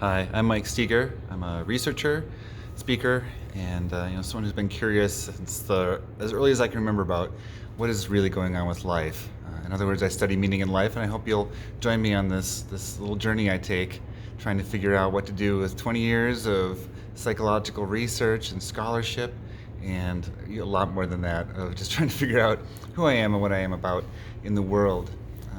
Hi, I'm Mike Steger. I'm a researcher, speaker, and someone who's been curious since as early as I can remember about what is really going on with life. In other words, I study meaning in life, and I hope you'll join me on this little journey I take, trying to figure out what to do with 20 years of psychological research and scholarship, and a lot more than that, of just trying to figure out who I am and what I am about in the world.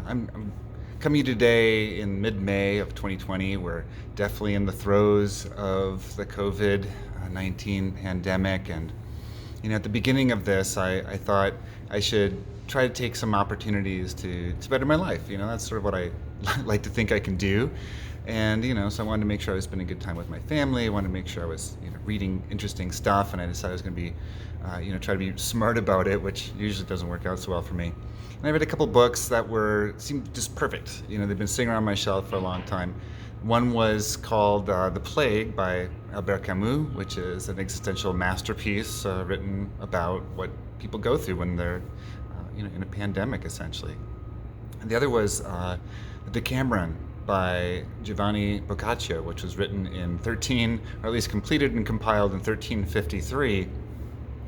I'm coming today in mid-May of 2020. We're definitely in the throes of the COVID-19 pandemic, and at the beginning of this, I thought I should try to take some opportunities to better my life. That's sort of what I like to think I can do. And so I wanted to make sure I was spending good time with my family. I wanted to make sure I was reading interesting stuff, and I decided I was going to be try to be smart about it, which usually doesn't work out so well for me. And I read a couple books that seemed just perfect. They've been sitting around my shelf for a long time. One was called The Plague by Albert Camus, which is an existential masterpiece written about what people go through when they're in a pandemic, essentially. And the other was Decameron by Giovanni Boccaccio, which was written in or at least completed and compiled in 1353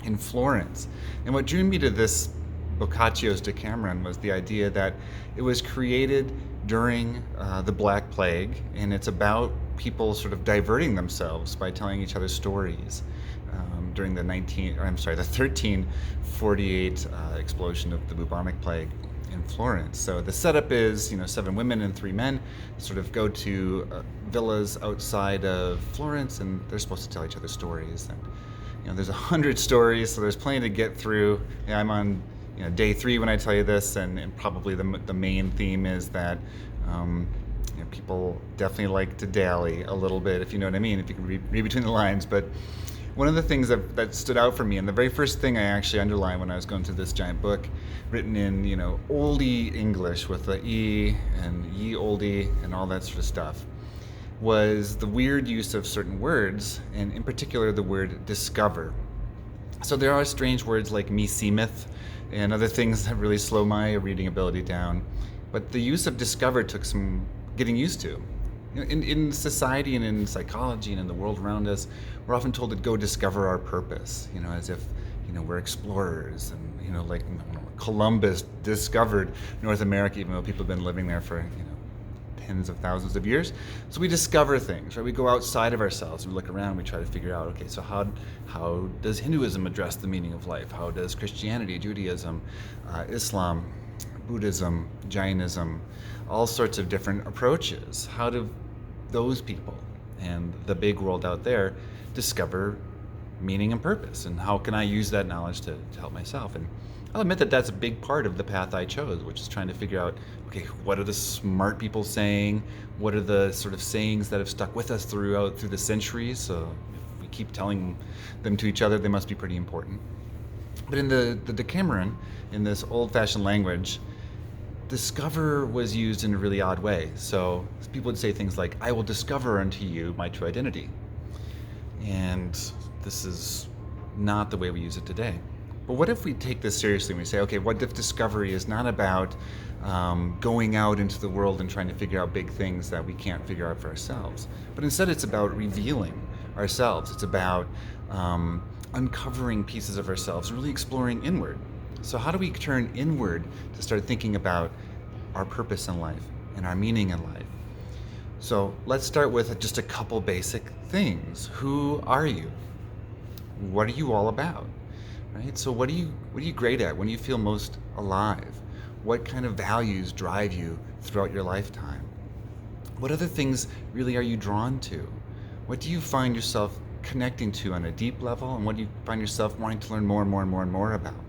in Florence. And what drew me to this Boccaccio's Decameron was the idea that it was created during the Black Plague, and it's about people sort of diverting themselves by telling each other stories during the 1348 explosion of the bubonic plague in Florence. So the setup is, 7 women and 3 men sort of go to villas outside of Florence, and they're supposed to tell each other stories. And there's 100 stories, so there's plenty to get through. I'm on day 3 when I tell you this, and probably the main theme is that people definitely like to dally a little bit, if you know what I mean, if you can read between the lines. But one of the things that stood out for me, and the very first thing I actually underlined when I was going through this giant book, written in oldie English with the E and ye oldie and all that sort of stuff, was the weird use of certain words, and in particular the word discover. So there are strange words like me seemeth and other things that really slow my reading ability down, but the use of discover took some getting used to. In society and in psychology and in the world around us, we're often told to go discover our purpose, as if we're explorers, and like Columbus discovered North America, even though people have been living there for tens of thousands of years. So we discover things, right? We go outside of ourselves, we look around, we try to figure out, okay, so how does Hinduism address the meaning of life? How does Christianity, Judaism, Islam, Buddhism, Jainism, all sorts of different approaches? How do those people and the big world out there discover meaning and purpose? And how can I use that knowledge to help myself? And I'll admit that that's a big part of the path I chose, which is trying to figure out, okay, what are the smart people saying? What are the sort of sayings that have stuck with us through the centuries? So if we keep telling them to each other, they must be pretty important. But in the Decameron, in this old-fashioned language, discover was used in a really odd way. So people would say things like, I will discover unto you my true identity. And this is not the way we use it today. But what if we take this seriously and we say, okay, what if discovery is not about going out into the world and trying to figure out big things that we can't figure out for ourselves, but instead it's about revealing ourselves. It's about uncovering pieces of ourselves, really exploring inward. So how do we turn inward to start thinking about our purpose in life and our meaning in life? So let's start with just a couple basic things. Who are you? What are you all about? Right? So what are you great at? When do you feel most alive? What kind of values drive you throughout your lifetime? What other things really are you drawn to? What do you find yourself connecting to on a deep level, and what do you find yourself wanting to learn more and more and more and more about?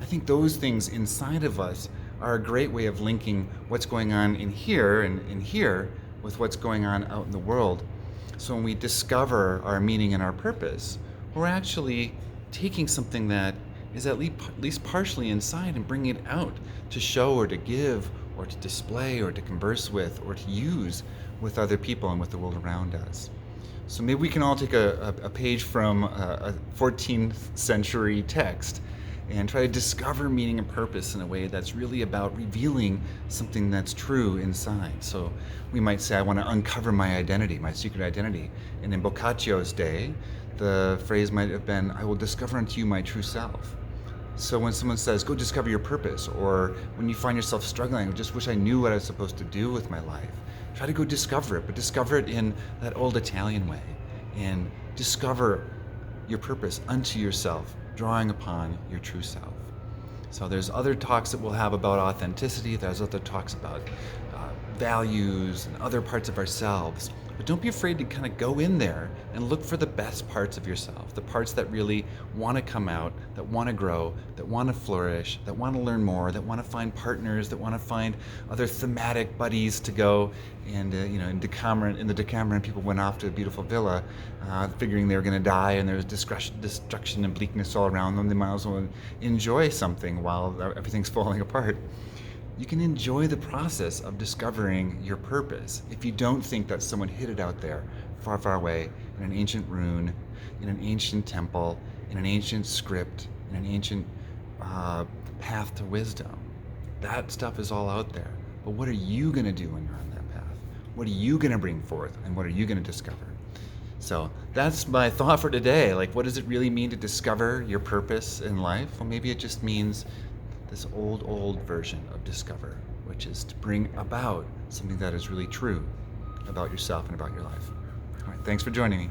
I think those things inside of us are a great way of linking what's going on in here and in here with what's going on out in the world. So when we discover our meaning and our purpose, we're actually taking something that is at least partially inside and bringing it out to show or to give or to display or to converse with or to use with other people and with the world around us. So maybe we can all take a page from a 14th century text and try to discover meaning and purpose in a way that's really about revealing something that's true inside. So we might say, I want to uncover my identity, my secret identity. And in Boccaccio's day, the phrase might have been, I will discover unto you my true self. So when someone says, go discover your purpose, or when you find yourself struggling, I just wish I knew what I was supposed to do with my life, try to go discover it, but discover it in that old Italian way. And discover your purpose unto yourself, drawing upon your true self. So there's other talks that we'll have about authenticity. There's other talks about values and other parts of ourselves. But don't be afraid to kind of go in there and look for the best parts of yourself, the parts that really want to come out, that want to grow, that want to flourish, that want to learn more, that want to find partners, that want to find other thematic buddies to go. And in the Decameron, people went off to a beautiful villa, figuring they were going to die, and there was destruction and bleakness all around them. They might as well enjoy something while everything's falling apart. You can enjoy the process of discovering your purpose if you don't think that someone hid it out there, far, far away, in an ancient rune, in an ancient temple, in an ancient script, in an ancient path to wisdom. That stuff is all out there. But what are you going to do when you're on that path? What are you going to bring forth, and what are you going to discover? So that's my thought for today. Like, what does it really mean to discover your purpose in life? Well, maybe it just means this old version of discover, which is to bring about something that is really true about yourself and about your life. All right, thanks for joining me.